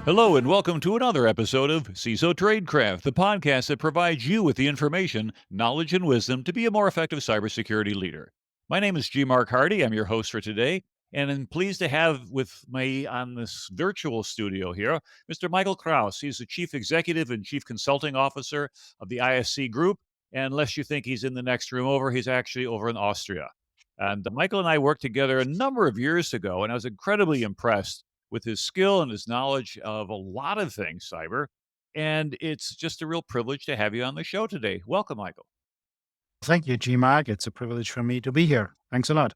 Hello, and welcome to another episode of CISO Tradecraft, the podcast that provides you with the information, knowledge, and wisdom to be a more effective cybersecurity leader. My name is G. Mark Hardy. I'm your host for today, and I'm pleased to have with me on this virtual studio here Mr. Michael Krausz. He's the Chief Executive and Chief Consulting Officer of the ISC Group. And unless you think he's in the next room over, he's actually over in Austria. And Michael and I worked together a number of years ago, and I was incredibly impressed with his skill and his knowledge of a lot of things cyber. And it's just a real privilege to have you on the show today. Welcome, Michael. Thank you, GMAG. It's a privilege for me to be here. Thanks a lot.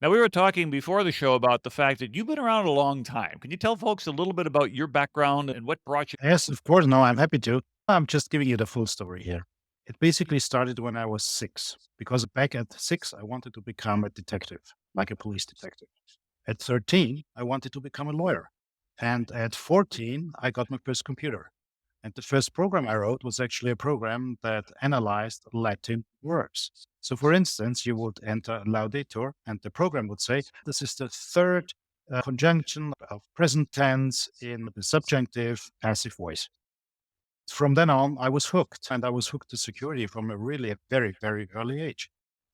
Now, we were talking before the show about the fact that you've been around a long time. Can you tell folks a little bit about your background and what brought you? Yes, of course. No, I'm happy to. I'm just giving you the full story here. It basically started when I was 6, because back at 6, I wanted to become a detective, like a police detective. At 13, I wanted to become a lawyer. And at 14, I got my first computer. And the first program I wrote was actually a program that analyzed Latin words. So, for instance, you would enter laudator, and the program would say, this is the third conjunction of present tense in the subjunctive passive voice. From then on, I was hooked, and I was hooked to security from a very, very early age.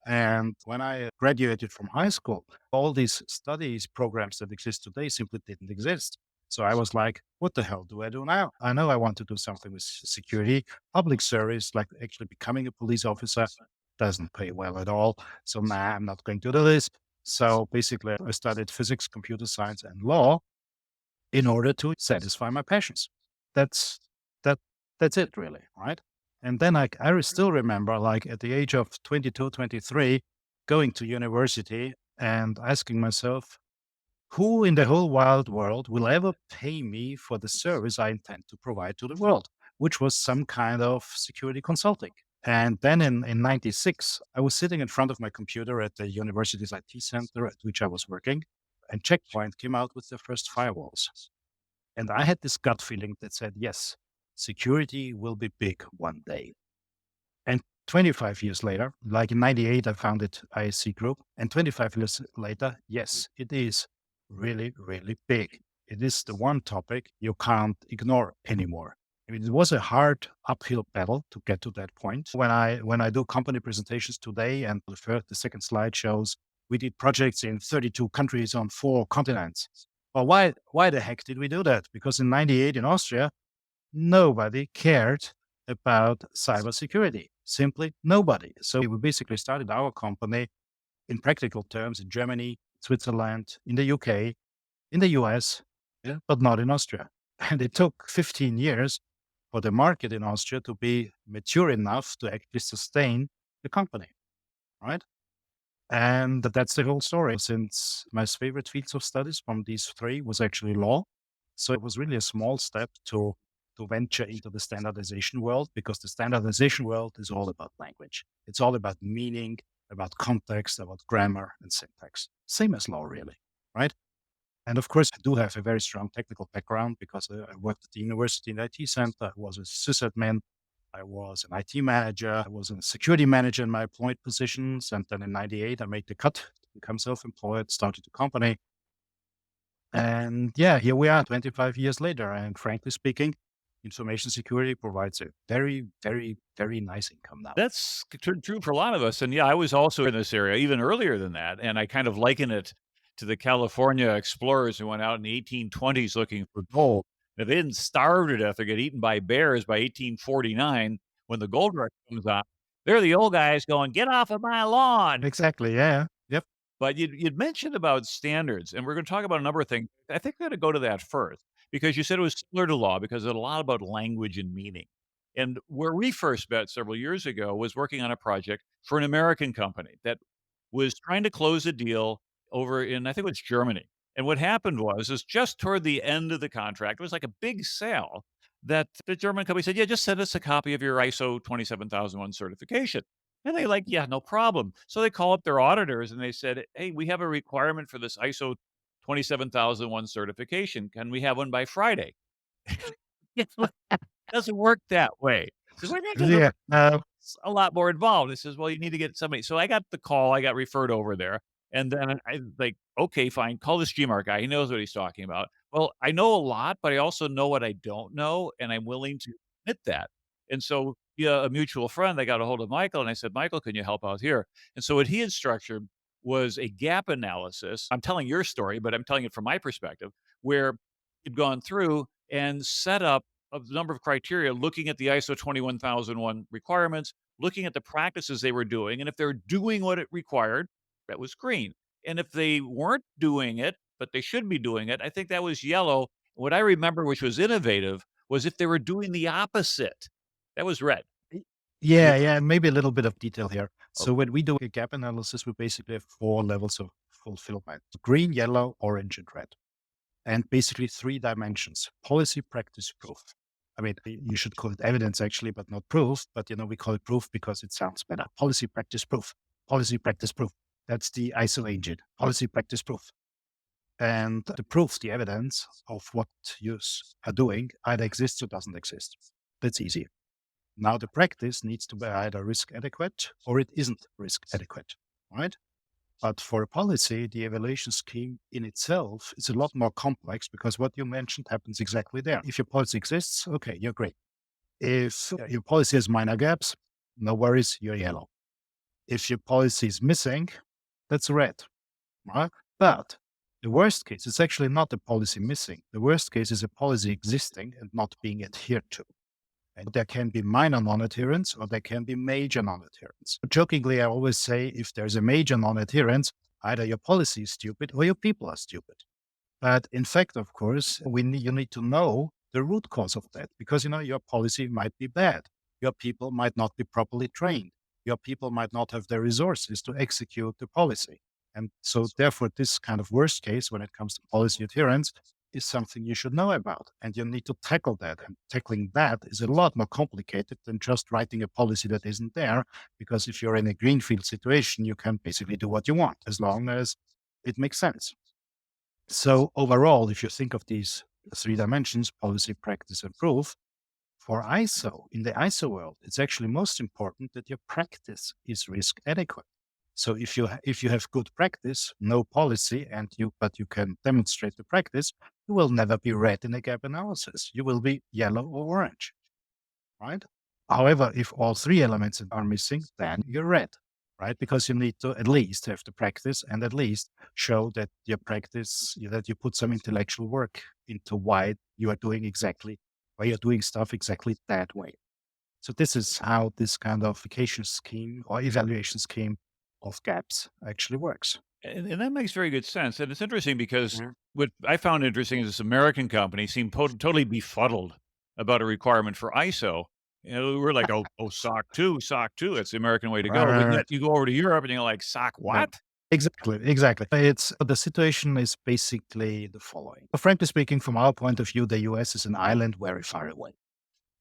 And when I graduated from high school, all these studies programs that exist today simply didn't exist. So I was like, what the hell do I do now? I know I want to do something with security. Public service, like actually becoming a police officer, doesn't pay well at all. So nah, I'm not going to do this. So basically, I studied physics, computer science, and law in order to satisfy my passions. That's that. That's it, really, right? And then I still remember, like at the age of 22, 23, going to university and asking myself, who in the whole wild world will ever pay me for the service I intend to provide to the world, which was some kind of security consulting. And then in 96, I was sitting in front of my computer at the university's IT center at which I was working, and Checkpoint came out with their first firewalls. And I had this gut feeling that said, yes, security will be big one day. And 25 years later, like in 98, I founded ISC Group. And 25 years later, yes, it is really, really big. It is the one topic you can't ignore anymore. I mean, it was a hard uphill battle to get to that point. When I do company presentations today, and the second slide shows we did projects in 32 countries on 4 continents. Well, why the heck did we do that? Because in 98 in Austria, nobody cared about cybersecurity. Simply nobody. So we basically started our company in practical terms in Germany, Switzerland, in the UK, in the US, yeah, but not in Austria. And it took 15 years for the market in Austria to be mature enough to actually sustain the company, right? And that's the whole story. Since my favorite fields of studies from these 3 was actually law. So it was really a small step to venture into the standardization world, because the standardization world is all about language. It's all about meaning, about context, about grammar and syntax. Same as law, really, right? And of course, I do have a very strong technical background because I worked at the university in the IT center. I was a sysadmin. I was an IT manager. I was a security manager in my employed positions. And then in 98, I made the cut to become self-employed, started a company. And yeah, here we are 25 years later. And frankly speaking, information security provides a very, very, very nice income now. That's true for a lot of us. And yeah, I was also in this area even earlier than that. And I kind of liken it to the California explorers who went out in the 1820s looking for gold. If they didn't starve to death or get eaten by bears by 1849, when the gold rush comes on, they're the old guys going, get off of my lawn. Exactly. Yeah. Yep. But you'd mentioned about standards, and we're going to talk about a number of things. I think we're going to go to that first because you said it was similar to law because it's a lot about language and meaning. And where we first met several years ago was working on a project for an American company that was trying to close a deal over in, I think it was Germany. And what happened was, is just toward the end of the contract, it was like a big sale that the German company said, yeah, just send us a copy of your ISO 27001 certification. And they like, yeah, no problem. So they call up their auditors and they said, hey, we have a requirement for this ISO 27001 certification. Can we have one by Friday? It doesn't work that way. Because we're not gonna Yeah. it's a lot more involved. It says, well, you need to get somebody. So I got the call, I got referred over there. And then I like, okay, fine, call this GMARC guy. He knows what he's talking about. Well, I know a lot, but I also know what I don't know, and I'm willing to admit that. And so, yeah, a mutual friend, I got a hold of Michael and I said, "Michael, can you help out here?" And so what he had structured was a gap analysis. I'm telling your story, but I'm telling it from my perspective, where he'd gone through and set up a number of criteria looking at the ISO 21001 requirements, looking at the practices they were doing, and if they're doing what it required, that was green. And if they weren't doing it, but they should be doing it, I think that was yellow. What I remember, which was innovative, was if they were doing the opposite, that was red. Y- You Yeah, yeah, and maybe a little bit of detail here. So Okay. when we do a gap analysis, we basically have four levels of fulfillment: green, yellow, orange, and red. And basically three dimensions: policy, practice, proof. I mean, you should call it evidence actually, but not proof. But we call it proof because it sounds better. Policy, practice, proof. Policy, practice, proof. That's the ISO engine. Policy, practice, proof. And the proof, the evidence of what you are doing, either exists or doesn't exist. That's easy. Now the practice needs to be either risk adequate or it isn't risk adequate, right? But for a policy, the evaluation scheme in itself is a lot more complex because what you mentioned happens exactly there. If your policy exists, okay, you're great. If your policy has minor gaps, no worries, you're yellow. If your policy is missing, that's red, right? But the worst case is actually not a policy missing. The worst case is a policy existing and not being adhered to. And there can be minor non-adherence or there can be major non-adherence. Jokingly, I always say if there's a major non-adherence, either your policy is stupid or your people are stupid. But in fact, of course, you need to know the root cause of that because your policy might be bad. Your people might not be properly trained. Your people might not have the resources to execute the policy. And so therefore, this kind of worst case when it comes to policy adherence is something you should know about. And you need to tackle that. And tackling that is a lot more complicated than just writing a policy that isn't there. Because if you're in a greenfield situation, you can basically do what you want as long as it makes sense. So overall, if you think of these three dimensions, policy, practice, and proof, for ISO, in the ISO world, it's actually most important that your practice is risk adequate. So if you have good practice, no policy, but you can demonstrate the practice, you will never be red in a gap analysis. You will be yellow or orange, right? However, if all three elements are missing, then you're red, right? Because you need to at least have the practice and at least show that your practice, that you put some intellectual work into why you're doing stuff exactly that way. So this is how this kind of vacation scheme or evaluation scheme of gaps actually works. And that makes very good sense, and it's interesting because Mhm. what I found interesting is this American company seemed totally befuddled about a requirement for ISO. We're like, "Oh, SOC 2, it's the American way to go," but Right. yet you go over to Europe and you're like, "SOC Yeah. what?" Exactly, exactly. It's the situation is basically the following. Frankly speaking, from our point of view, the US is an island very far away.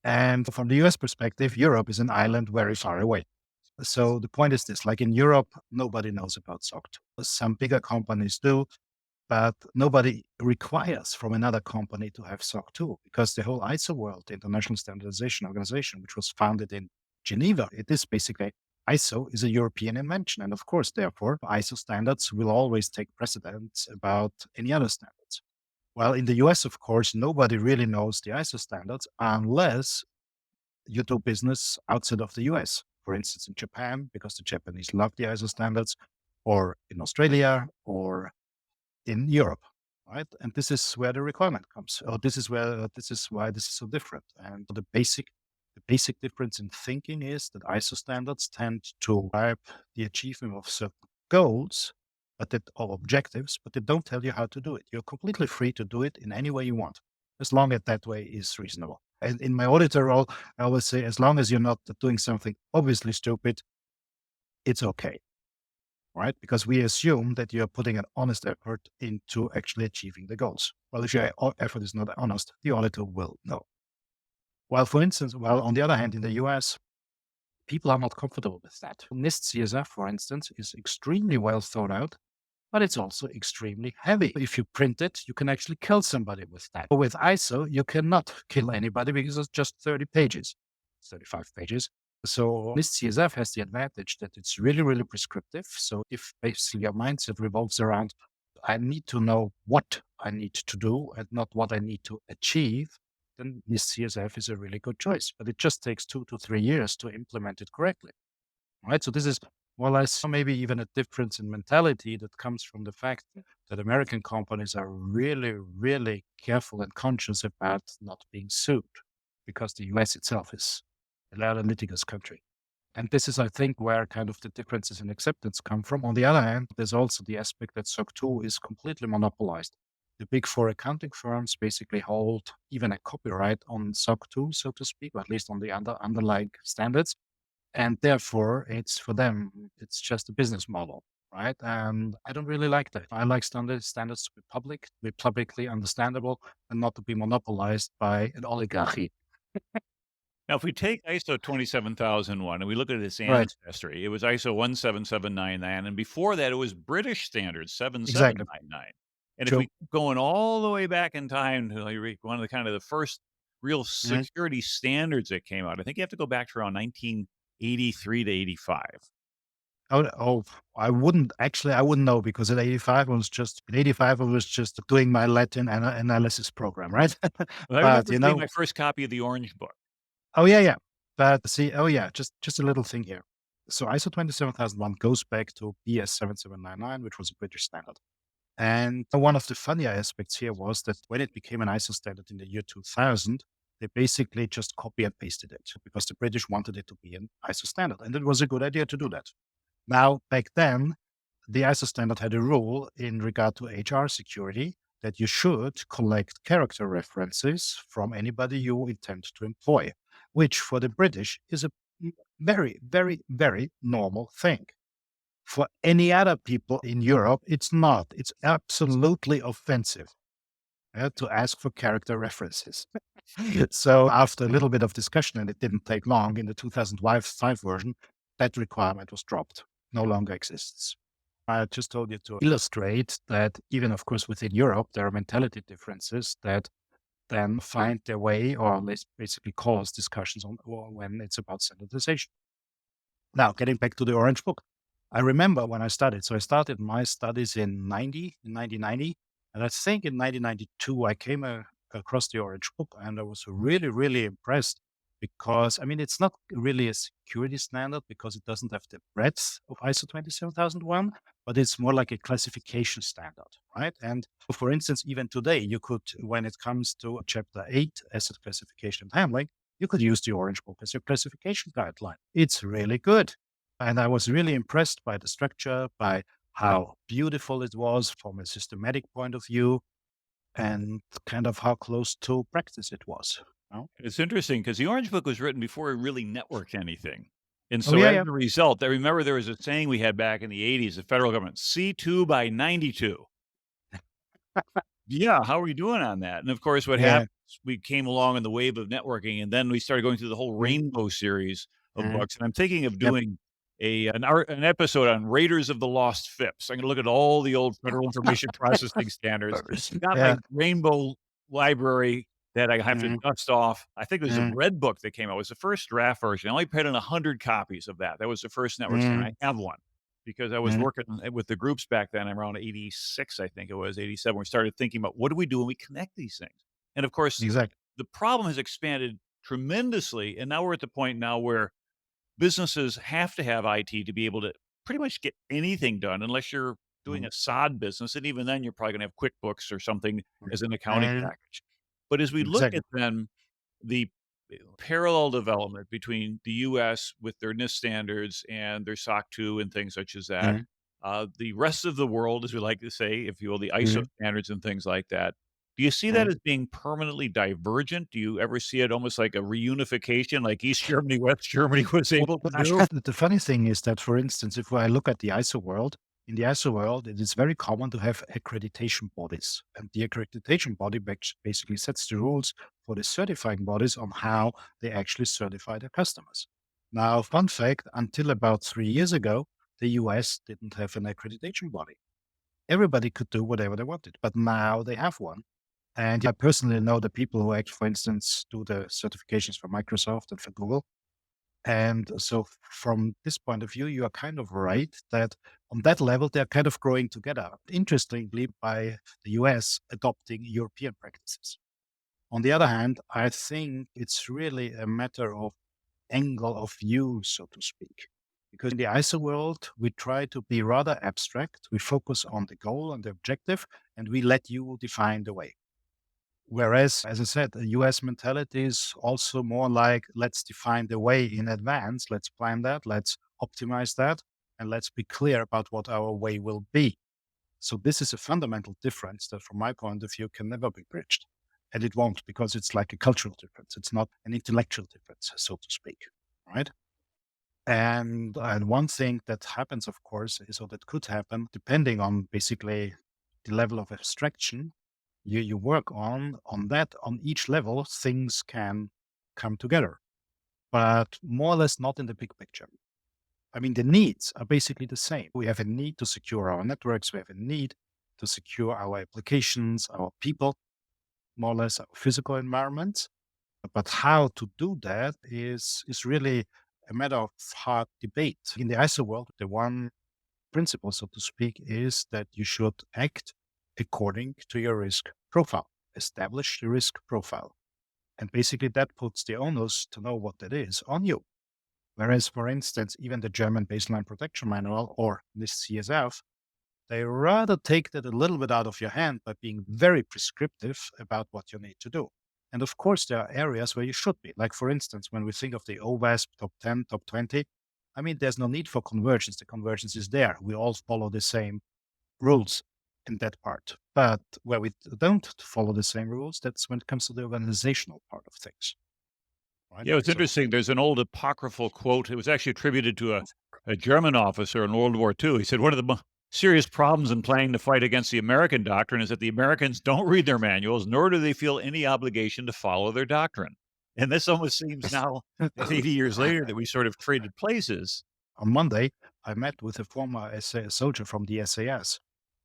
And from the US perspective, Europe is an island very far away. So the point is this, like in Europe, nobody knows about SOC 2. Some bigger companies do, but nobody requires from another company to have SOC 2 because the whole ISO world, the International Standardization Organization, which was founded in Geneva, it is basically ISO is a European invention. And of course, therefore, ISO standards will always take precedence about any other standards. Well, in the US, of course, nobody really knows the ISO standards unless you do business outside of the US. For instance, in Japan, because the Japanese love the ISO standards, or in Australia, or in Europe, right? And this is where the requirement comes. Or this is why this is so different. And the basic difference in thinking is that ISO standards tend to describe the achievement of certain goals, or objectives, but they don't tell you how to do it. You're completely free to do it in any way you want, as long as that way is reasonable. And in my auditor role, I always say, as long as you're not doing something obviously stupid, it's okay, right? Because we assume that you're putting an honest effort into actually achieving the goals. Well, if your effort is not honest, the auditor will know. While on the other hand, in the US, people are not comfortable with that. NIST CSF, for instance, is extremely well thought out, but it's also extremely heavy. If you print it, you can actually kill somebody with that. But with ISO, you cannot kill anybody because it's just 30 pages, 35 pages. So NIST CSF has the advantage that it's really, really prescriptive. So if basically your mindset revolves around I need to know what I need to do and not what I need to achieve, then this CSF is a really good choice. But it just takes 2 to 3 years to implement it correctly, right? So this is more or less maybe even a difference in mentality that comes from the fact that American companies are really, really careful and conscious about not being sued because the US itself is a rather litigious country. And this is, I think, where kind of the differences in acceptance come from. On the other hand, there's also the aspect that SOC 2 is completely monopolized. The big four accounting firms basically hold even a copyright on SOC 2, so to speak, or at least on the underlying standards. And therefore, it's for them, it's just a business model, right? And I don't really like that. I like standards to be public, to be publicly understandable, and not to be monopolized by an oligarchy. Now, if we take ISO 27001 and we look at its Right. ancestry, it was ISO 17799, and before that, it was British standards Exactly. 7799. And if we True. keep going all the way back in time to like one of the kind of the first real Mhm. security standards that came out, I think you have to go back to around 1983 to 85. Oh, I wouldn't know because at 85 I was just doing my Latin analysis program, right? Well, I But remember getting my first copy of the Orange Book. oh yeah, yeah. But see, oh yeah, just a little thing here. So ISO 27001 goes back to BS 7799, which was a British standard. And one of the funny aspects here was that when it became an ISO standard in the year 2000, they basically just copy and pasted it because the British wanted it to be an ISO standard. And it was a good idea to do that. Now, back then, the ISO standard had a rule in regard to HR security that you should collect character references from anybody you intend to employ, which for the British is a very, very, very normal thing. For any other people in Europe, it's not. It's absolutely offensive to ask for character references. So, after a little bit of discussion, and it didn't take long, in the 2005 version, that requirement was dropped, no longer exists. I just told you to illustrate that even, of course, within Europe, there are mentality differences that then find their way or basically cause discussions on or when it's about standardization. Now, getting back to the Orange Book, I remember when I started. So I started my studies in 1990, and I think in 1992 I came across the Orange Book, and I was really, really impressed because I mean it's not really a security standard because it doesn't have the breadth of ISO 27001, but it's more like a classification standard, right? And for instance, even today, you could, when it comes to Chapter 8, asset classification and handling, you could use the Orange Book as your classification guideline. It's really good. And I was really impressed by the structure, by how beautiful it was from a systematic point of view, and kind of how close to practice it was. You know? It's interesting because the Orange Book was written before we really networked anything. And Oh, so yeah, as yeah. a result, I remember there was a saying we had back in the '80s, the federal government, C2 by 92. Yeah, how are we doing on that? And of course, what Yeah. happened is we came along in the wave of networking, and then we started going through the whole Mhm, Rainbow series of mhm. books. And I'm thinking of Yep. doing an episode on Raiders of the Lost Fips. I'm gonna look at all the old Federal Information Processing standards. Got my Yeah. Rainbow library that I have to Mhm, dust off. I think there's a mhm, red book that came out. It was the first draft version. I only paid in 100 copies of that. That was the first network standard. mhm, I have one because I was mhm. working with the groups back then around '86, I think it was, '87. We started thinking about what do we do when we connect these things? And of course, Exactly. the problem has expanded tremendously. And now we're at the point now where businesses have to have IT to be able to pretty much get anything done unless you're doing Mhm, a sod business. And even then, you're probably going to have QuickBooks or something mhm. as an accounting Mhm. package. But as we look Exactly. at then the parallel development between the US with their NIST standards and their SOC 2 and things such as that, Mhm, the rest of the world, as we like to say, if you will, the ISO mhm, standards and things like that. Do you see that mhm. as being permanently divergent? Do you ever see it almost like a reunification like East Germany, West Germany was Well, able to do? the funny thing is that, for instance, if I look at the ISO world, in the ISO world, it is very common to have accreditation bodies. And the accreditation body basically sets the rules for the certifying bodies on how they actually certify their customers. Now, fun fact, until about 3 years ago, the US didn't have an accreditation body. Everybody could do whatever they wanted, but now they have one. And I personally know the people who actually, for instance, do the certifications for Microsoft and for Google. And so, from this point of view, you are kind of right that on that level, they're kind of growing together. Interestingly, by the US adopting European practices. On the other hand, I think it's really a matter of angle of view, so to speak. Because in the ISO world, we try to be rather abstract. We focus on the goal and the objective, and we let you define the way. Whereas, as I said, the US mentality is also more like, let's define the way in advance, let's plan that, let's optimize that, and let's be clear about what our way will be. So, this is a fundamental difference that, from my point of view, can never be bridged. And it won't because it's like a cultural difference. It's not an intellectual difference, so to speak. Right. And one thing that happens, of course, is or that could happen, depending on basically the level of abstraction you work on that on each level, things can come together, but more or less not in the big picture. I mean, the needs are basically the same. We have a need to secure our networks. We have a need to secure our applications, our people, more or less our physical environments. But how to do that is really a matter of hard debate. In the ISO world, the one principle, so to speak, is that you should act according to your risk profile, establish the risk profile. And basically, that puts the onus to know what that is on you. Whereas, for instance, even the German Baseline Protection Manual or NIST CSF, they rather take that a little bit out of your hand by being very prescriptive about what you need to do. And of course, there are areas where you should be. Like, for instance, when we think of the OWASP top 10, top 20, I mean, there's no need for convergence. The convergence is there. We all follow the same rules in that part. But where we don't follow the same rules, that's when it comes to the organizational part of things, right? Yeah, it's So, interesting. There's an old apocryphal quote. It was actually attributed to a German officer in World War II. He said, "One of the serious problems in planning to fight against the American doctrine is that the Americans don't read their manuals, nor do they feel any obligation to follow their doctrine." And this almost seems now, at 80 years later, that we sort of traded places. on Monday, I met with a former soldier from the SAS.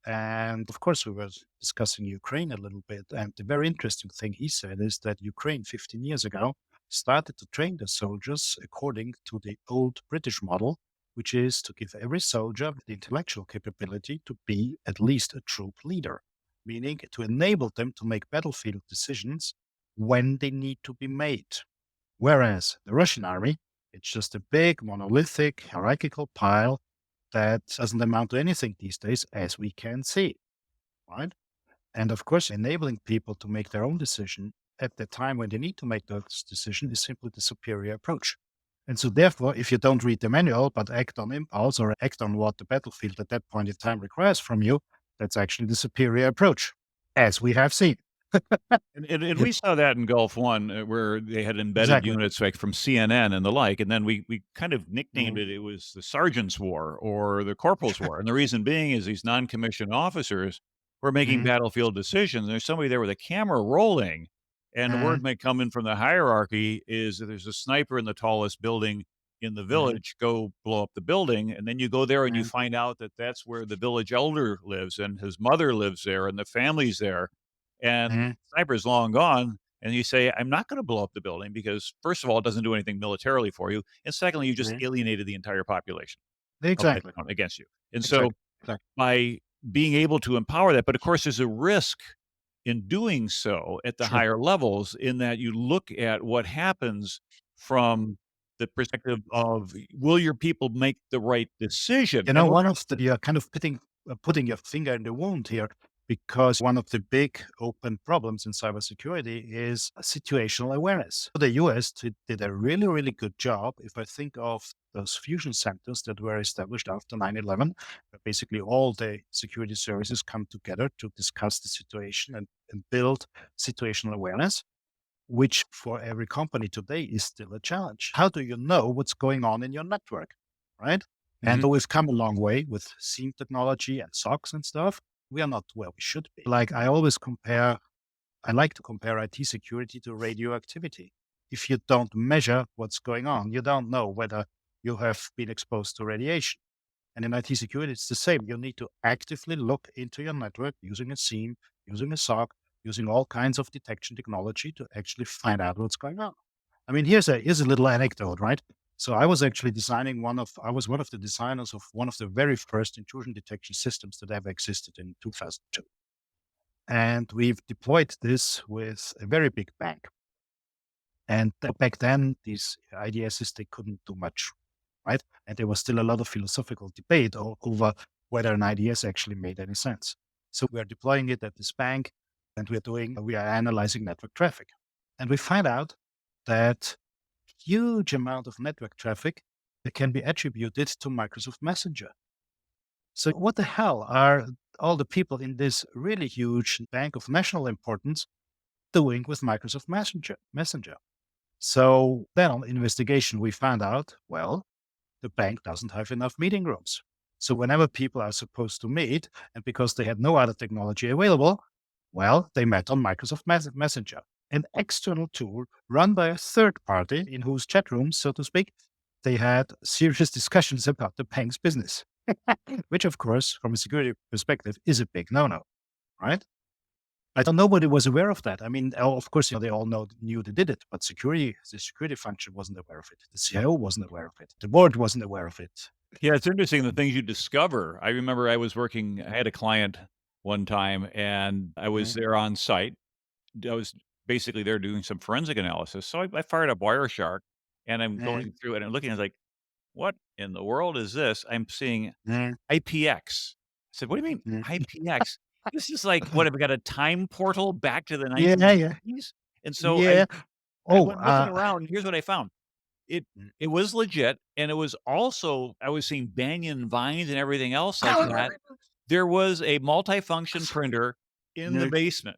And of course, we were discussing Ukraine a little bit. And the very interesting thing he said is that Ukraine 15 years ago started to train the soldiers according to the old British model, which is to give every soldier the intellectual capability to be at least a troop leader, meaning to enable them to make battlefield decisions when they need to be made. Whereas the Russian army, it's just a big monolithic hierarchical pile that doesn't amount to anything these days, as we can see, right? And of course, enabling people to make their own decision at the time when they need to make those decisions is simply the superior approach. And so, therefore, if you don't read the manual but act on impulse or act on what the battlefield at that point in time requires from you, that's actually the superior approach, as we have seen. And we saw that in Gulf One, where they had embedded Exactly. units like from CNN and the like, and then we kind of nicknamed Mhm. it. It was the sergeant's war or the corporal's war, and the reason being is these non-commissioned officers were making Mhm. battlefield decisions. There's somebody there with a camera rolling, and the Mhm. word may come in from the hierarchy is that there's a sniper in the tallest building in the Mhm. village. Go blow up the building, and then you go there and you Mhm. find out that that's where the village elder lives, and his mother lives there, and the family's there, and Mhm. sniper's long gone, and you say, "I'm not gonna blow up the building," because, first of all, it doesn't do anything militarily for you, and secondly, you just Mhm. alienated the entire population of that Exactly. town against you. And so, Exactly. Exactly. by being able to empower that, but of course, there's a risk in doing so at the Sure. higher levels in that you look at what happens from the perspective of, will your people make the right decision? You know, And one of the you're kind of putting your finger in the wound here because one of the big open problems in cybersecurity is situational awareness. The US did a really, really good job. If I think of those fusion centers that were established after 9/11, where basically all the security services come together to discuss the situation and build situational awareness, which for every company today is still a challenge. How do you know what's going on in your network? Right. And Mhm. though we've come a long way with SIEM technology and SOCs and stuff, we are not where we should be. Like I like to compare IT security to radioactivity. If you don't measure what's going on, you don't know whether you have been exposed to radiation. And in IT security, it's the same. You need to actively look into your network using a SIEM, using a SOC, using all kinds of detection technology to actually find out what's going on. I mean, here's a little anecdote, right? So I was actually I was one of the designers of one of the very first intrusion detection systems that ever existed in 2002. And we've deployed this with a very big bank. And back then, these IDSs, they couldn't do much, right? And there was still a lot of philosophical debate over whether an IDS actually made any sense. So we are deploying it at this bank and we are analyzing network traffic. And we find out that huge amount of network traffic that can be attributed to Microsoft Messenger. So what the hell are all the people in this really huge bank of national importance doing with Microsoft Messenger? So then on investigation, we found out, well, the bank doesn't have enough meeting rooms. So whenever people are supposed to meet, and because they had no other technology available, well, they met on Microsoft Messenger, an external tool run by a third party in whose chat rooms, so to speak, they had serious discussions about the bank's business, which, of course, from a security perspective, is a big no-no, right? I thought nobody was aware of that. I mean, of course, they all knew they did it, but the security function wasn't aware of it. The CIO wasn't aware of it. The board wasn't aware of it. Yeah, it's interesting the things you discover. I remember I had a client one time, and I was Mhm, there on site. I was basically there doing some forensic analysis, so I fired up Wireshark, and I'm mhm, going through it and looking, I was like, "What in the world is this?" I'm seeing mhm, IPX. I said, "What do you mean mhm. IPX? This is like, what, have we got a time portal back to the Yeah, yeah, 1950s?" And so yeah. I Oh, went looking around, and here's what I found. It mm. it was legit, and it was also, I was seeing Banyan vines and everything else like that. There was a multifunction printer in the Yeah, basement.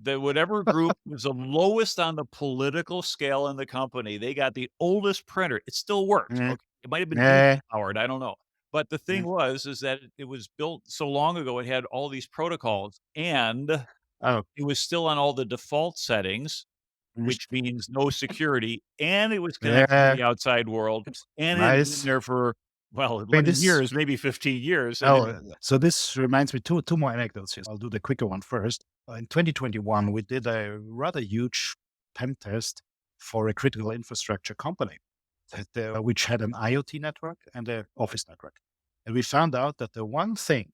That whatever group was the lowest on the political scale in the company, they got the oldest printer. It still works, mhm, okay? It might have been diesel yeah, powered, I don't know. But the thing mhm. was is that it was built so long ago, it had all these protocols, and Oh, it was still on all the default settings, mhm. which means no security, and it was connected to Yeah, the outside world, and it had been nice. there for, well, I mean, 11 years, maybe 15 years, and it so this reminds me two more anecdotes here. I'll do the quicker one first. In 2021, we did a rather huge pen test for a critical infrastructure company which had an IoT network and an Office network. And we found out that the one thing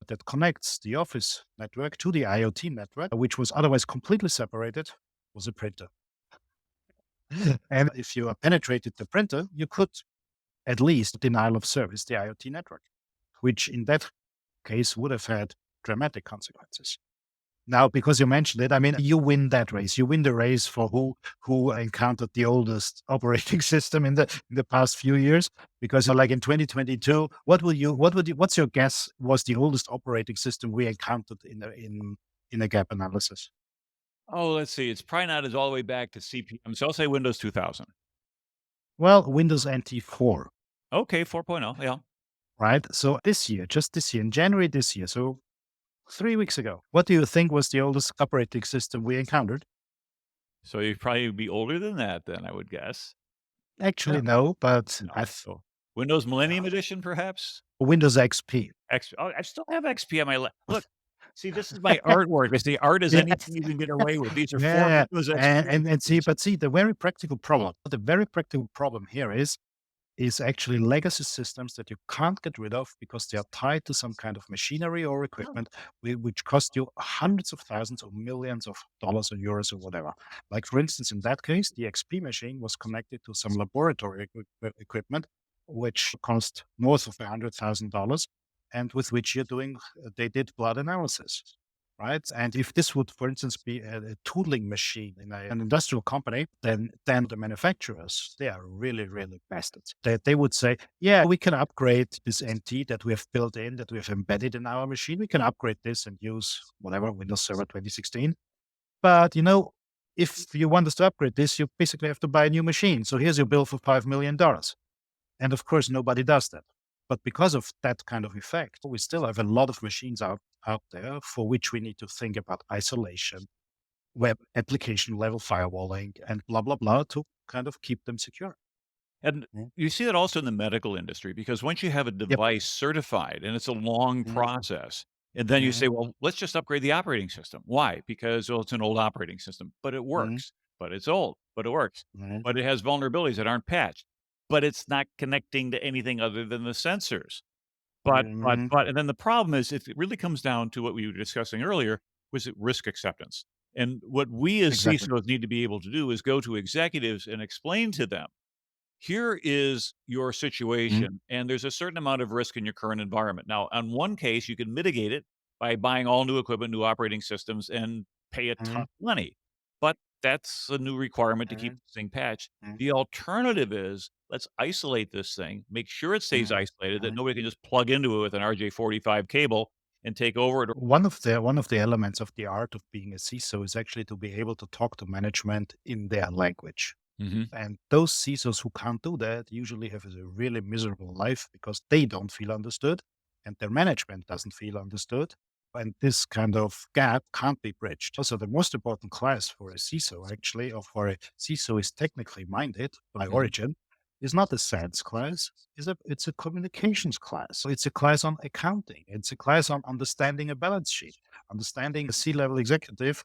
that connects the Office network to the IoT network, which was otherwise completely separated, was a printer. And if you penetrated the printer, you could at least denial of service the IoT network, which in that case would have had dramatic consequences. Now, because you mentioned it, I mean, you win that race. You win the race for who encountered the oldest operating system in the past few years. Because like in 2022, what's your guess was the oldest operating system we encountered in a gap analysis? oh, let's see, it's probably not as all the way back to CPM, so I'll say Windows 2000. Well, Windows NT 4, Okay, 4.0, yeah. right? So just this year, in January this year, so 3 weeks ago, what do you think was the oldest operating system we encountered? So you'd probably be older than that then, I would guess. Actually, Yeah. no, but No. So Windows Millennium Edition, perhaps? Windows XP. Oh, I still have XP on my look, see, this is my artwork. I say art is Yeah, anything you can get away with. These are 4 yeah, Windows XP and see, computers. but see, the very practical problem here is actually legacy systems that you can't get rid of because they are tied to some kind of machinery or equipment which cost you hundreds of thousands or millions of dollars or euros or whatever. Like, for instance, in that case, the XP machine was connected to some laboratory equipment, which cost north of $100,000 and with which they did blood analysis. Right. And if this would, for instance, be a tooling machine in an industrial company, then the manufacturers, they are really, really bastards. They would say, yeah, we can upgrade this NT that we have built in, that we have embedded in our machine. We can upgrade this and use whatever, Windows Server 2016. But if you want us to upgrade this, you basically have to buy a new machine. So here's your bill for $5 million. And of course, nobody does that. But because of that kind of effect, we still have a lot of machines out there for which we need to think about isolation, web application level firewalling, and blah, blah, blah to kind of keep them secure. And Mm. you see that also in the medical industry, because once you have a Yep. device certified, and it's a long Mhm, process, and then you say, mhm, "Well, let's just upgrade the operating system." Why? Because, well, it's an old operating system, but it mhm, works. But it's old, but it works. mhm, But it has vulnerabilities that aren't patched. but it's not connecting to anything other than the sensors. Mhm. And then the problem is it really comes down to what we were discussing earlier, was it risk acceptance. And what we as Exactly. CISOs need to be able to do is go to executives and explain to them, here is your Mhm. situation, and there's a certain amount of risk in your current environment. Now, on one case, you can mitigate it by buying all new equipment, new operating systems, and pay a ton Mhm. of money. But that's a new requirement to keep Mhm. this thing patched. Mhm. The alternative is let's isolate this thing, make sure it stays Mhm. isolated, that Mhm. nobody can just plug into it with an RJ45 cable and take over it. One of the elements of the art of being a CISO is actually to be able to talk to management in their language. Mhm, And those CISOs who can't do that usually have a really miserable life because they don't feel understood and their management doesn't feel understood. And this kind of gap can't be bridged. Also, the most important class for a CISO, actually, or for a CISO is technically minded by mhm, origin, is not a science class. It's a communications class. So it's a class on accounting. It's a class on understanding a balance sheet, understanding a C-level executive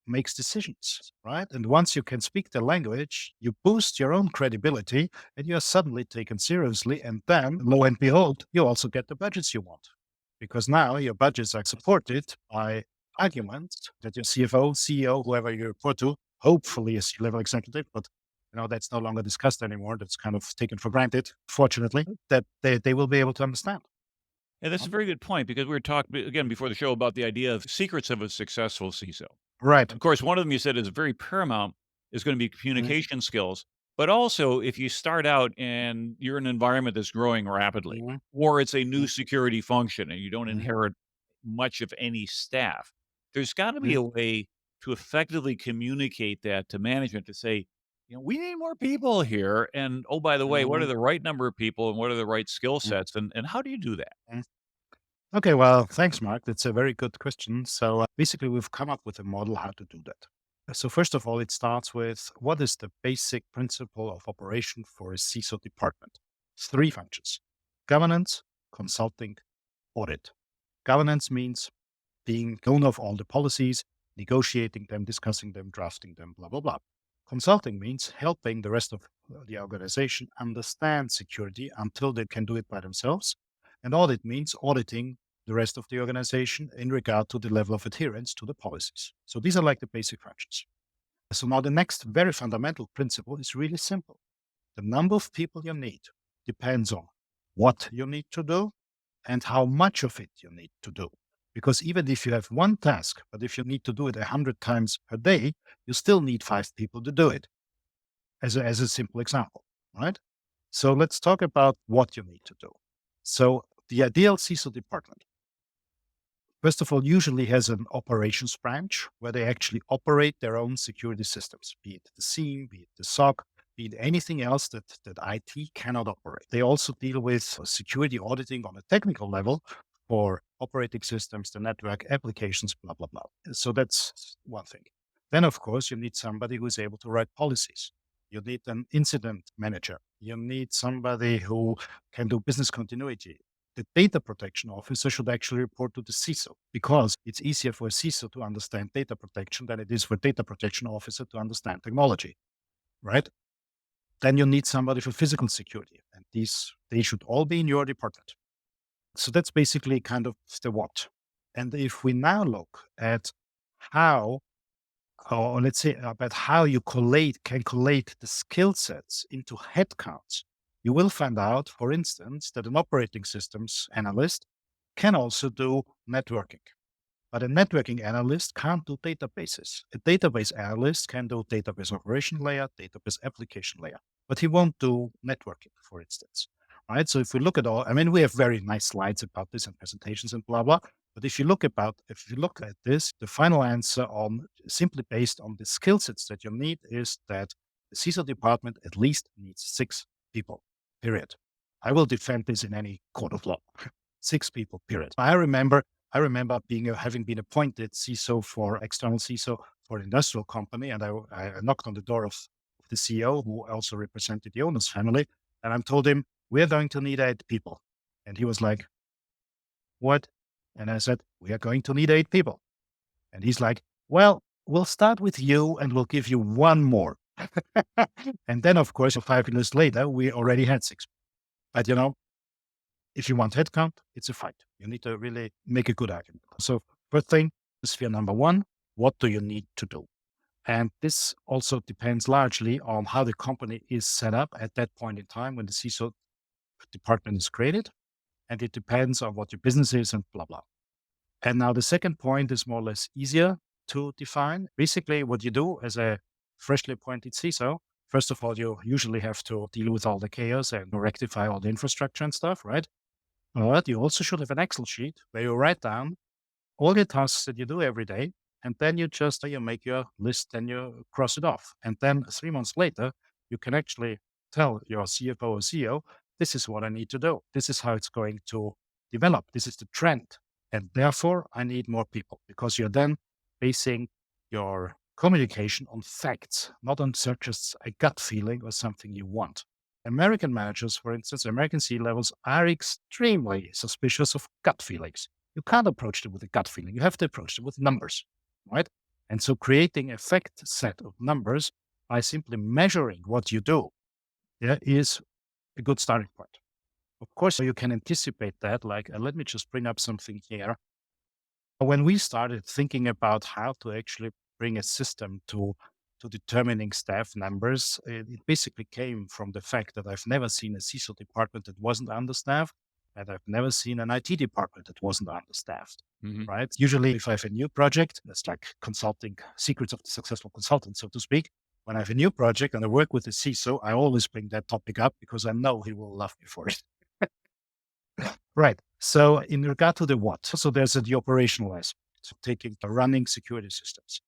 makes decisions, right? And once you can speak the language, you boost your own credibility and you're suddenly taken seriously. And then, lo and behold, you also get the budgets you want because now your budgets are supported by arguments that your CFO, CEO, whoever you report to, hopefully a C-level executive, but that's no longer discussed anymore. That's kind of taken for granted, fortunately, that they will be able to understand. and that's a Huh? very good point because we were talking again before the show about the idea of secrets of a successful CISO. Right. Of course, one of them you said is very paramount is gonna be Mhm. communication skills, but also if you start out and you're in an environment that's growing rapidly, Mhm. or it's a new Mhm. security function and you don't Mhm. inherit much of any staff, there's gotta be Mhm. a way to effectively communicate that to management to say, "We need more people here, and, oh, by the way, what are Mhm. the right number of people and what are the right skill Mhm. sets, and how do you do that?" Mhm. Okay, well, thanks, Mark. That's a very good question. So basically, we've come up with a model how to do that. So first of all, it starts with what is the basic principle of operation for a CISO department? Three functions: governance, consulting, audit. Governance means being owner of all the policies, negotiating them, discussing them, drafting them, blah, blah, blah. Consulting means helping the rest of the organization understand security until they can do it by themselves. And audit means auditing the rest of the organization in regard to the level of adherence to the policies. So these are like the basic functions. So now the next very fundamental principle is really simple. The number of people you need depends on what you need to do and how much of it you need to do. Because even if you have one task, but if you need to do it 100 times per day, you still need five people to do it, as a simple example, right? So let's talk about what you need to do. So the ideal CISO department, first of all, usually has an operations branch where they actually operate their own security systems, be it the SIEM, be it the SOC, be it anything else that IT cannot operate. They also deal with security auditing on a technical level for operating systems, the network applications, blah, blah, blah. So that's one thing. Then, of course, you need somebody who is able to write policies. You need an incident manager. You need somebody who can do business continuity. The data protection officer should actually report to the CISO because it's easier for a CISO to understand data protection than it is for data protection officer to understand technology, right? Then you need somebody for physical security, and they should all be in your department. So that's basically kind of the what. And if we now look at how, or let's say about how you calculate the skill sets into headcounts, you will find out, for instance, that an operating systems analyst can also do networking. But a networking analyst can't do databases. A database analyst can do database operation layer, database application layer, but he won't do networking, for instance. Right. So if we look at all, I mean, we have very nice slides about this and presentations and blah blah. But if you look at this, the final answer on simply based on the skill sets that you need is that the CISO department at least needs six people. Period. I will defend this in any court of law. Six people. Period. I remember having been appointed CISO for external CISO for an industrial company, and I knocked on the door of the CEO, who also represented the owner's family, and I told him we're going to need 8 people, and he was like, "What?" And I said, "We are going to need 8 people," and he's like, "Well, we'll start with you, and we'll give you one more." And then, of course, 5 years later, we already had six. But if you want headcount, it's a fight. You need to really make a good argument. So, first thing, sphere number one, what do you need to do? And this also depends largely on how the company is set up at that point in time when the CISO department is created. And it depends on what your business is and blah, blah. And now the second point is more or less easier to define. Basically, what you do as a freshly appointed CISO, first of all, you usually have to deal with all the chaos and rectify all the infrastructure and stuff, right? But you also should have an Excel sheet where you write down all the tasks that you do every day. And then you just you make your list and you cross it off. And then 3 months later, you can actually tell your CFO or CEO, this is what I need to do. This is how it's going to develop. This is the trend. And therefore, I need more people because you're then basing your communication on facts, not on just a gut feeling or something you want. American managers, for instance, American C levels are extremely suspicious of gut feelings. You can't approach them with a gut feeling. You have to approach them with numbers, right? And so creating a fact set of numbers by simply measuring what you do, yeah, is a good starting point. Of course, you can anticipate that. Like, let me just bring up something here. When we started thinking about how to actually bring a system to determining staff numbers, it basically came from the fact that I've never seen a CISO department that wasn't understaffed, and I've never seen an IT department that wasn't understaffed. Mhm. Right? Usually, if I have a new project, that's like consulting secrets of the successful consultant, so to speak. When I have a new project and I work with the CISO, I always bring that topic up because I know he will love me for it. Right. So in regard to the what, so there's the operational aspect, so taking the running security systems.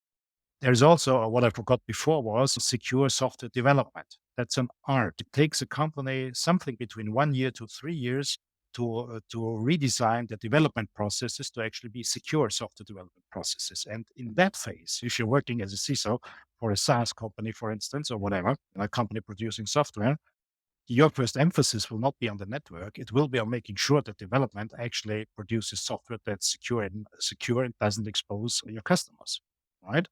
There's also what I forgot before was secure software development. That's an art. It takes a company something between 1 year to 3 years to redesign the development processes to actually be secure software development processes. And in that phase, if you're working as a CISO for a SaaS company, for instance, or whatever, a company producing software, your first emphasis will not be on the network. It will be on making sure that development actually produces software that's secure and doesn't expose your customers, right?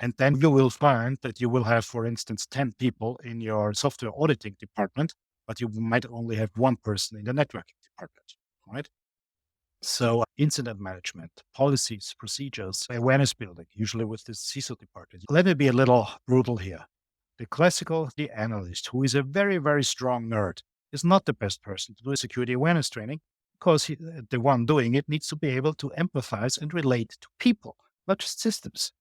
And then you will find that you will have, for instance, 10 people in your software auditing department, but you might only have one person in the networking department, right? So incident management, policies, procedures, awareness building, usually with the CISO department. Let me be a little brutal here. The analyst, who is a very, very strong nerd, is not the best person to do security awareness training because the one doing it needs to be able to empathize and relate to people, not just systems.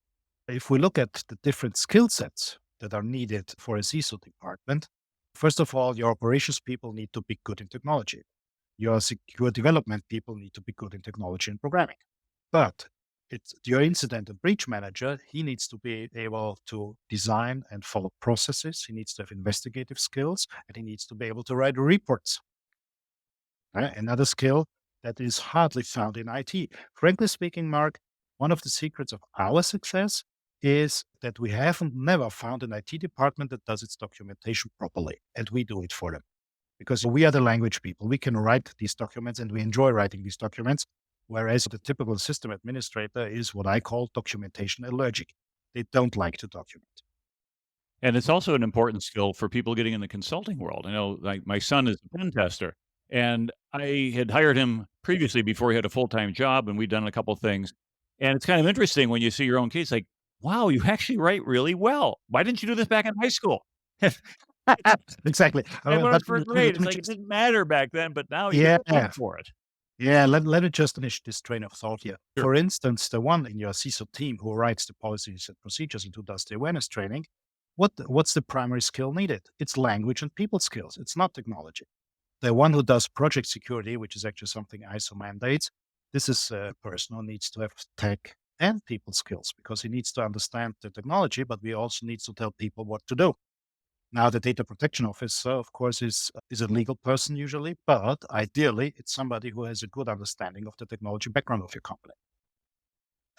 If we look at the different skill sets that are needed for a CISO department, first of all, your operations people need to be good in technology. Your secure development people need to be good in technology and programming. But it's your incident and breach manager, he needs to be able to design and follow processes. He needs to have investigative skills and he needs to be able to write reports. Another skill that is hardly found in IT. Frankly speaking, Mark, one of the secrets of our success is that we haven't never found an IT department that does its documentation properly, and we do it for them because we are the language people. We can write these documents and we enjoy writing these documents, whereas the typical system administrator is what I call documentation allergic. They don't like to document. And it's also an important skill for people getting in the consulting world. I know, like, my son is a pen tester, and I had hired him previously before he had a full-time job, and we'd done a couple things. And it's kind of interesting when you see your own case, like, "Wow, you actually write really well. Why didn't you do this back in high school?" Exactly. I But learned for let grade. It's me like it just, didn't matter back then, but now you yeah, get paid for it. yeah, let me just finish this train of thought here. Sure. For instance, the one in your CISO team who writes the policies and procedures and who does the awareness training, what's the primary skill needed? It's language and people skills. It's not technology. The one who does project security, which is actually something ISO mandates, this is a person who needs to have tech and people skills because he needs to understand the technology, but we also need to tell people what to do. Now, the data protection officer, of course, is a legal person usually, but ideally, it's somebody who has a good understanding of the technology background of your company.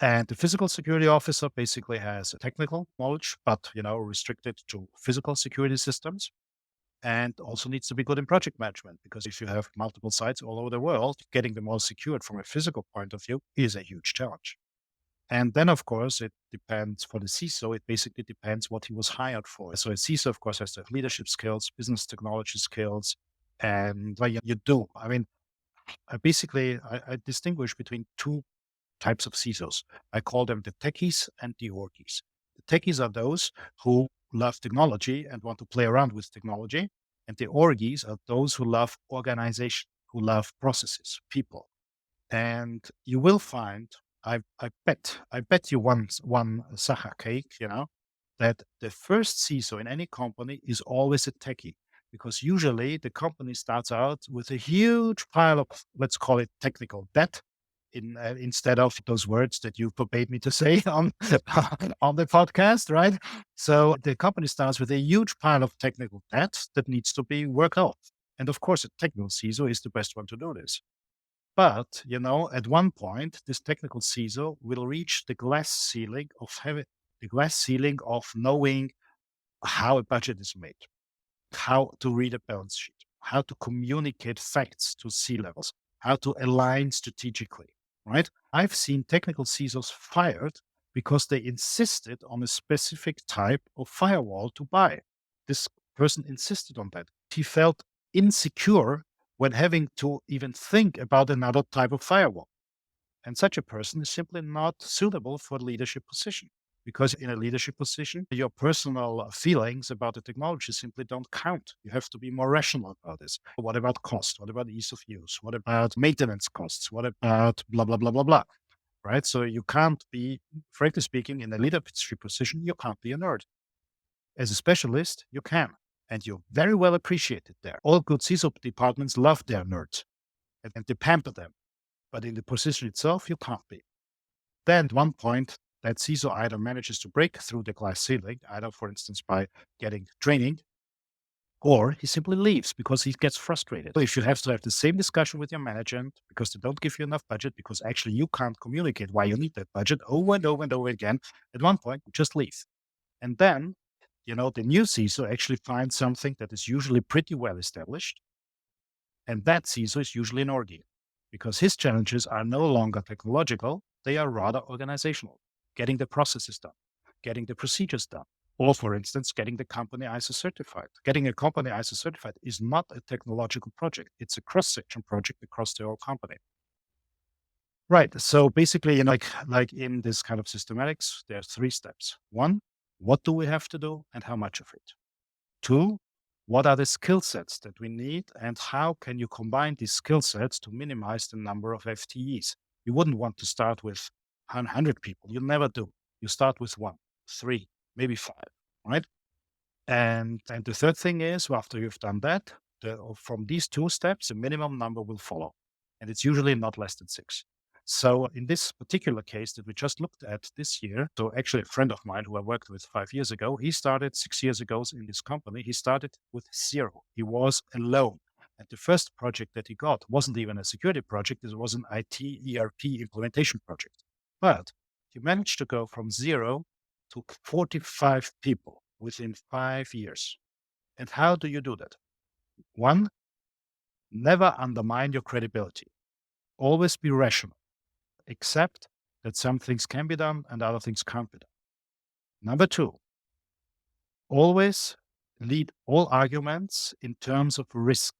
And the physical security officer basically has a technical knowledge, but restricted to physical security systems, and also needs to be good in project management because if you have multiple sites all over the world, getting them all secured from a physical point of view is a huge challenge. And then, of course, it depends for the CISO. It basically depends what he was hired for. So a CISO, of course, has to have leadership skills, business technology skills, and well, you do. I mean, I distinguish between two types of CISOs. I call them the techies and the orgies. The techies are those who love technology and want to play around with technology. And the orgies are those who love organization, who love processes, people. And you will find, I bet you one Sacha cake, that the first CISO in any company is always a techie, because usually the company starts out with a huge pile of, let's call it technical debt, instead of those words that you forbade me to say on on the podcast, right? So the company starts with a huge pile of technical debt that needs to be worked off. And of course, a technical CISO is the best one to do this. But, at one point, this technical CISO will reach the glass ceiling of knowing how a budget is made, how to read a balance sheet, how to communicate facts to C levels, how to align strategically, right? I've seen technical CISOs fired because they insisted on a specific type of firewall to buy. This person insisted on that. He felt insecure when having to even think about another type of firewall. And such a person is simply not suitable for a leadership position, because in a leadership position, your personal feelings about the technology simply don't count. You have to be more rational about this. What about cost? What about ease of use? What about maintenance costs? What about blah, blah, blah, blah, blah? Right. So you can't be, frankly speaking, in a leadership position, you can't be a nerd. As a specialist, you can. And you're very well appreciated there. All good CISO departments love their nerds and they pamper them. But in the position itself, you can't be. Then at one point, that CISO either manages to break through the glass ceiling, either, for instance, by getting training, or he simply leaves because he gets frustrated. So if you have to have the same discussion with your management because they don't give you enough budget, because actually you can't communicate why you need that budget over and over and over again, at one point, just leave. And then, the new CISO actually finds something that is usually pretty well established. And that CISO is usually an orgy, because his challenges are no longer technological, they are rather organizational, getting the processes done, getting the procedures done, or for instance, getting the company ISO certified. Getting a company ISO certified is not a technological project. It's a cross-section project across the whole company. Right. So basically, like in this kind of systematics, there are three steps. One, what do we have to do and how much of it? Two, what are the skill sets that we need and how can you combine these skill sets to minimize the number of FTEs? You wouldn't want to start with 100 people. You never do. You start with one, three, maybe five, right? And the third thing is, well, after you've done that, from these two steps, the minimum number will follow. And it's usually not less than six. So in this particular case that we just looked at this year, so actually a friend of mine who I worked with 5 years ago, he started 6 years ago in this company. He started with zero. He was alone. And the first project that he got wasn't even a security project. It was an IT ERP implementation project. But he managed to go from zero to 45 people within 5 years. And how do you do that? One, never undermine your credibility. Always be rational. Accept that some things can be done and other things can't be done. Number two, always lead all arguments in terms of risk,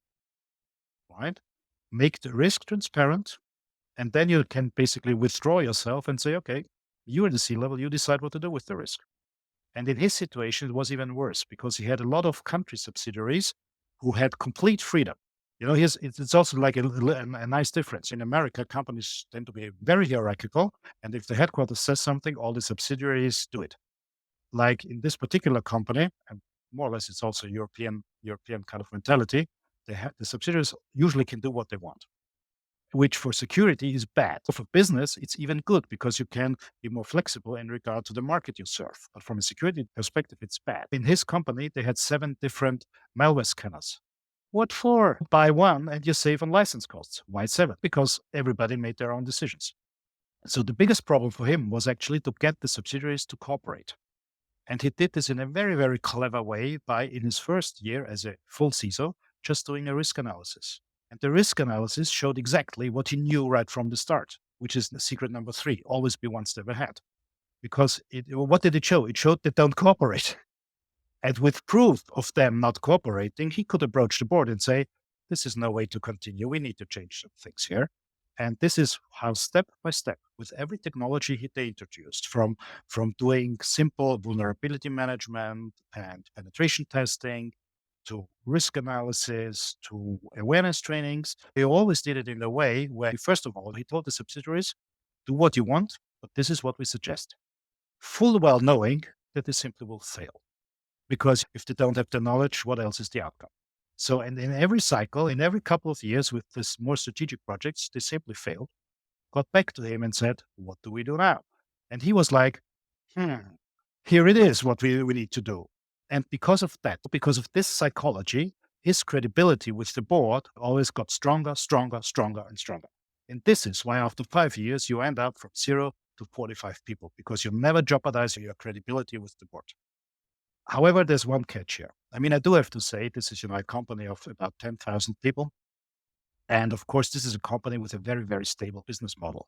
right? Make the risk transparent, and then you can basically withdraw yourself and say, okay, you're the C level, you decide what to do with the risk. And in his situation, it was even worse because he had a lot of country subsidiaries who had complete freedom. It's also like a nice difference. In America, companies tend to be very hierarchical. And if the headquarters says something, all the subsidiaries do it. Like in this particular company, and more or less it's also European kind of mentality, the subsidiaries usually can do what they want, which for security is bad. For business, it's even good because you can be more flexible in regard to the market you serve. But from a security perspective, it's bad. In his company, they had 7 different malware scanners. What for? Buy one and you save on license costs. Why 7? Because everybody made their own decisions. So the biggest problem for him was actually to get the subsidiaries to cooperate. And he did this in a very, very clever way by, in his first year as a full CISO, just doing a risk analysis. And the risk analysis showed exactly what he knew right from the start. which is the secret number three. Always be one step ahead. Because what did it show? It showed they don't cooperate. And with proof of them not cooperating, he could approach the board and say, this is no way to continue. We need to change some things here. And this is how step by step, with every technology they introduced, from doing simple vulnerability management and penetration testing to risk analysis to awareness trainings, they always did it in a way where, first of all, he told the subsidiaries, do what you want, but this is what we suggest. Full well knowing that they simply will fail. Because if they don't have the knowledge, what else is the outcome? So, and in every cycle, in every couple of years with this more strategic projects, they simply failed, got back to him and said, what do we do now? And he was like, hmm, here it is, what we need to do. And because of that, because of this psychology, his credibility with the board always got stronger, stronger, stronger, and stronger. And this is why after 5 years, you end up from 0 to 45 people, because you never jeopardize your credibility with the board. However, there's one catch here. I mean, I do have to say this is, a company of about 10,000 people. And of course, this is a company with a very, very stable business model.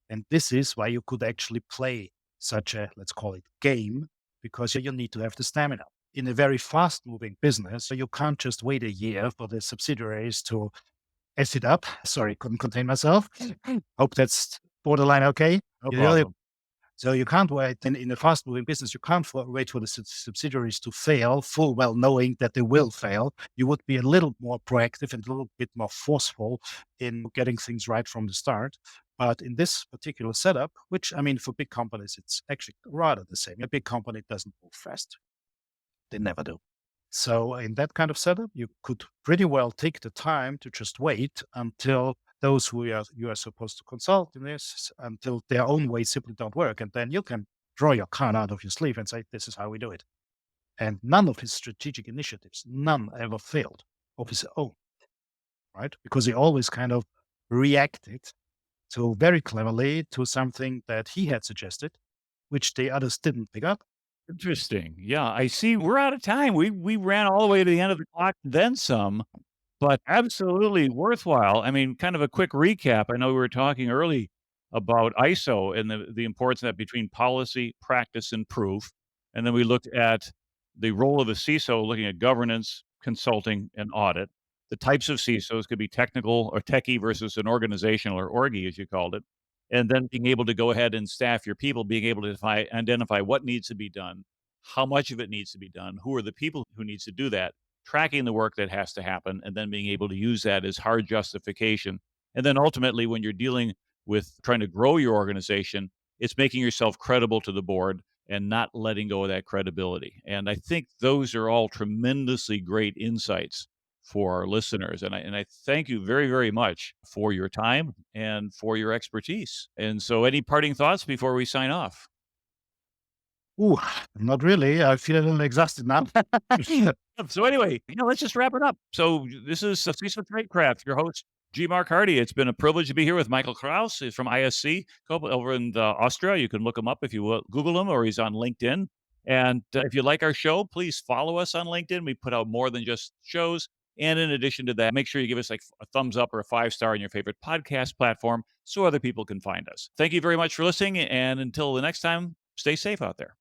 And this is why you could actually play such a, let's call it game, because you need to have the stamina. In a very fast moving business, so you can't just wait a year for the subsidiaries to S it up. Sorry, couldn't contain myself. Hope that's borderline okay. No You really problem. so you can't wait in a fast-moving business. You can't wait for the subsidiaries to fail, full well knowing that they will fail. You would be a little more proactive and a little bit more forceful in getting things right from the start. But in this particular setup, which I mean, for big companies, it's actually rather the same. A big company doesn't move fast; they never do. So in that kind of setup, you could pretty well take the time to just wait until those who you are supposed to consult in this, until their own ways simply don't work. And then you can draw your card out of your sleeve and say, this is how we do it. And none of his strategic initiatives, none ever failed of his own, right? Because he always kind of reacted so very cleverly to something that he had suggested, which the others didn't pick up. Interesting. Yeah, I see we're out of time. We ran all the way to the end of the clock, then some. But absolutely worthwhile. I mean, kind of a quick recap. I know we were talking early about ISO and the importance of that between policy, practice, and proof. And then we looked at the role of the CISO, looking at governance, consulting, and audit. The types of CISOs could be technical or techie versus an organizational or orgie, as you called it. And then being able to go ahead and staff your people, being able to identify what needs to be done, how much of it needs to be done, who are the people who needs to do that, tracking the work that has to happen, and then being able to use that as hard justification. And then ultimately, when you're dealing with trying to grow your organization, it's making yourself credible to the board and not letting go of that credibility. And I think those are all tremendously great insights for our listeners. And I thank you very, very much for your time and for your expertise. And so, any parting thoughts before we sign off? Ooh, not really. I feel a little exhausted now. So anyway, let's just wrap it up. So this is CISO Tradecraft, your host, G. Mark Hardy. It's been a privilege to be here with Michael Krausz. He's from ISC over in Austria. You can look him up if you will, Google him, or he's on LinkedIn. And if you like our show, please follow us on LinkedIn. We put out more than just shows. And in addition to that, make sure you give us like a thumbs up or a 5-star on your favorite podcast platform so other people can find us. Thank you very much for listening. And until the next time, stay safe out there.